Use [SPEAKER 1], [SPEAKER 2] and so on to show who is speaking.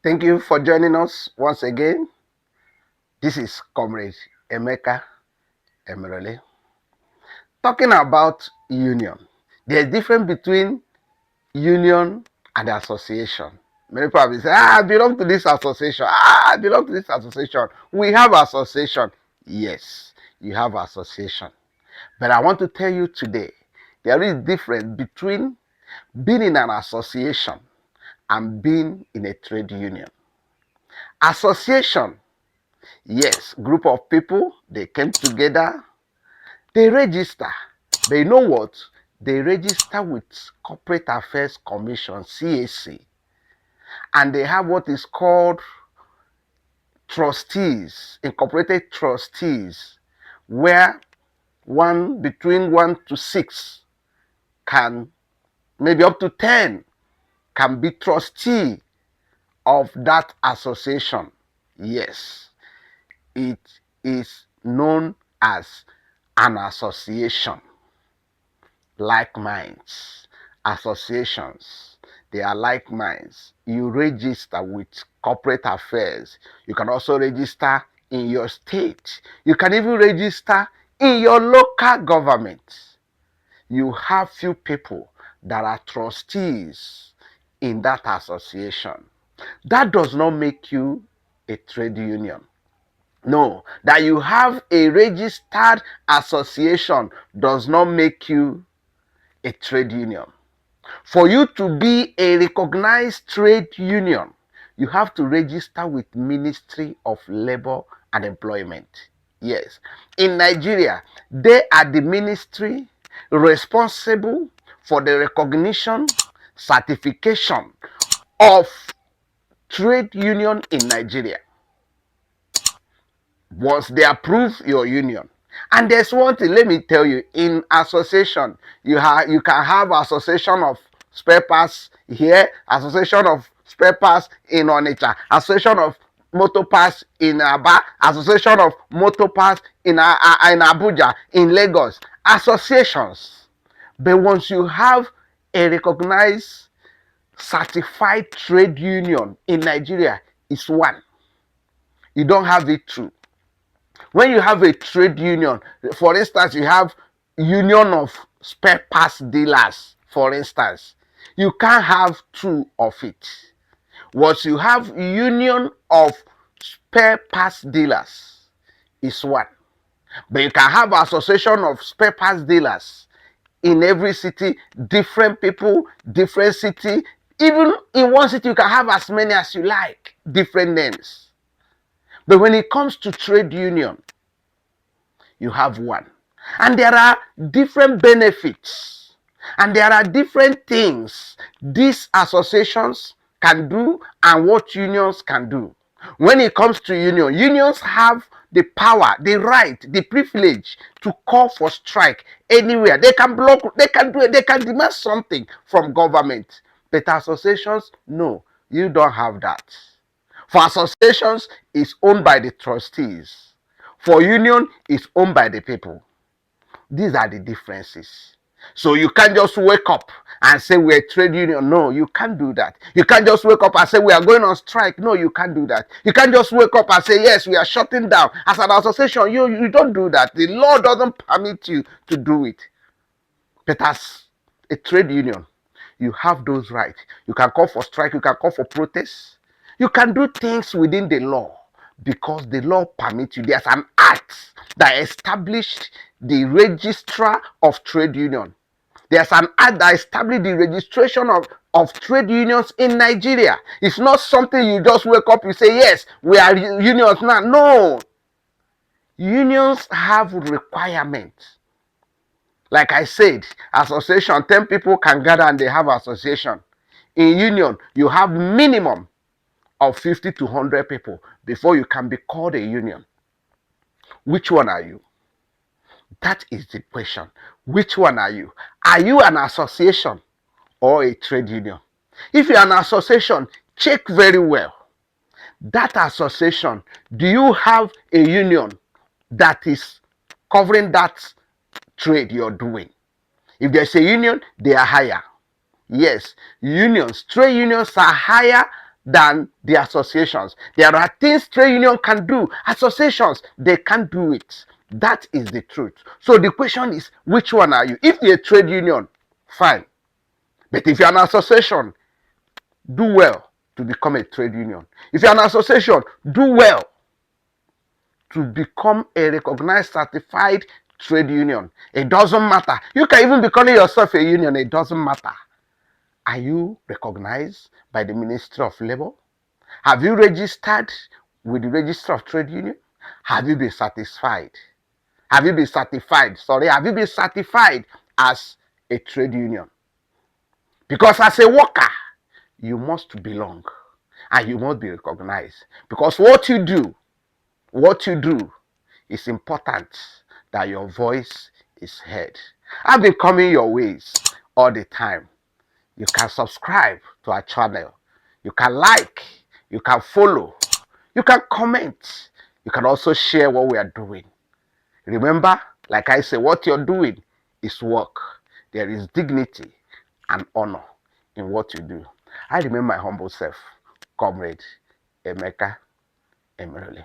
[SPEAKER 1] Thank you for joining us once again. This is Comrade Emeka Emerole. Talking about union. There's a difference between union and association. Many people will say, I belong to this association. I belong to this association. We have association. Yes, you have association. But I want to tell you today, there is difference between being in an association and being in a trade union. Association, yes, group of people, they came together, they register. But you know what? They register with Corporate Affairs Commission, CAC, and they have what is called trustees, incorporated trustees, where between 1 to 6 can, maybe up to 10, can be trustee of that association. Yes, it is known as an association. Like minds, associations, they are like minds. You register with corporate affairs. You can also register in your state. You can even register in your local government. You have few people that are trustees in that association. That does not make you a trade union. No, that you have a registered association does not make you a trade union. For you to be a recognized trade union, you have to register with Ministry of Labor and Employment. Yes, in Nigeria, they are the ministry responsible for the recognition, certification of trade union in Nigeria. Once they approve your union, and there's one thing, let me tell you, in association, you can have association of spare parts here, association of spare parts in Onitsha, association of motor parts in Aba, association of motor parts in Abuja, in Lagos, associations. But once you have a recognized certified trade union in Nigeria, it's one. You don't have it two. When you have a trade union, for instance, you have union of spare parts dealers, for instance, you can't have two of it. What you have union of spare parts dealers is one. But you can have association of spare parts dealers in every city, different people, different city. Even in one city, you can have as many as you like, different names. But when it comes to trade union, you have one. And there are different benefits. And there are different things these associations can do and what unions can do. When it comes to unions have the power, the right, the privilege to call for strike anywhere. They can block, they can demand something from government. But associations, no, you don't have that. For associations, it's owned by the trustees. For union, it's owned by the people. These are the differences. So you can't just wake up and say we're a trade union. No, you can't do that. You can't just wake up and say we are going on strike. No, you can't do that. You can't just wake up and say yes, we are shutting down. As an association, you don't do that. The law doesn't permit you to do it. But as a trade union, you have those rights. You can call for strike. You can call for protest. You can do things within the law because the law permits you. There's an act that established the registrar of trade union. There's an act that established the registration of trade unions in Nigeria. It's not something you just wake up, you say, yes, we are unions now. No. Unions have requirements. Like I said, association, 10 people can gather and they have association. In union, you have minimum of 50 to 100 people before you can be called a union. Which one are you? That is the question. Which one are you? Are you an association or a trade union? If you're an association, check very well. That association, do you have a union that is covering that trade you're doing? If there's a union, they are higher. Yes, unions, trade unions are higher than the associations. There are things trade union can do. Associations, they can't do it. That is the truth. So the question is, which one are you? If you're a trade union, fine. But if you're an association, do well to become a trade union. If you're an association, do well to become a recognized, certified trade union. It doesn't matter. You can even be calling yourself a union. It doesn't matter. Are you recognized by the Ministry of Labor? Have you registered with the Register of Trade Union? Have you been satisfied? Have you been certified? Sorry, have you been certified as a trade union? Because as a worker, you must belong and you must be recognized. Because what you do is important that your voice is heard. I've been coming your ways all the time. You can subscribe to our channel. You can like, you can follow, you can comment. You can also share what we are doing. Remember, like I say, what you're doing is work. There is dignity and honor in what you do. I remain my humble self, Comrade Emeka Emerole.